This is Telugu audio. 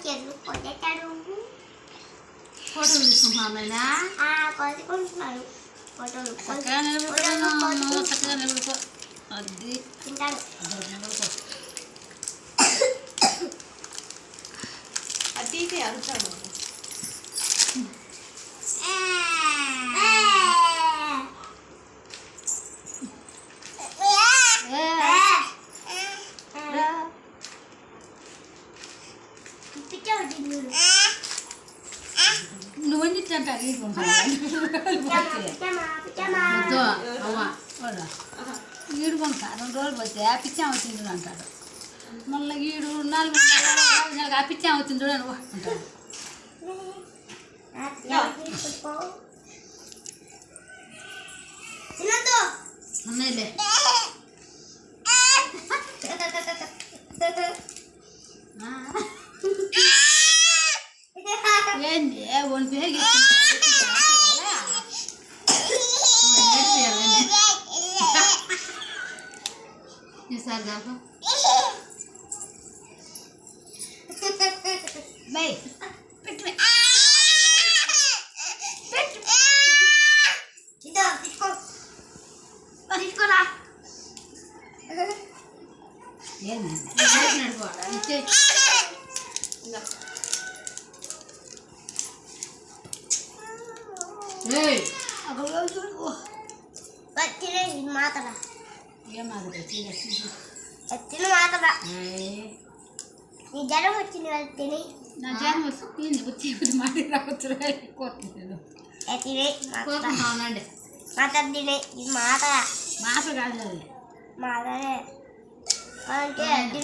చేతులు కొట్టేటాడు. ఫోటోలు తీసుకుంటున్నాను కొట్టుకుంటున్నాడు. ఫోటోలు చక్కగా నిలబడుకో, చక్కగా నిలబడుకో. అది తింటాడు. నిలబడుకో. అటీకే అరుస్తాడు. నువ్వు తింటా ఈడు కొంటా 2 రోజులు పోతే పిచ్చాం వచ్చింది అంటాడు. మళ్ళీ ఈడు 4 నెలలు ఆ పిచ్చాం వచ్చింది చూడండి అంటాడు. ఉన్నాయిలే ఏంది ఒంటి పేరు ఈసారి దాకా బై పెట్టు తీసుకోరా. ఏంది ఇచ్చే తినేది మాతరా. ఏం తిని మాతరా. నీ జ్వరం వచ్చింది కదా తిని. నా జ్వరం వచ్చి మాట రావచ్చు. తినే కోరుకుంటానండి. మాత తినే ఇది మాత మాస కాదు అది మాతనే అంటే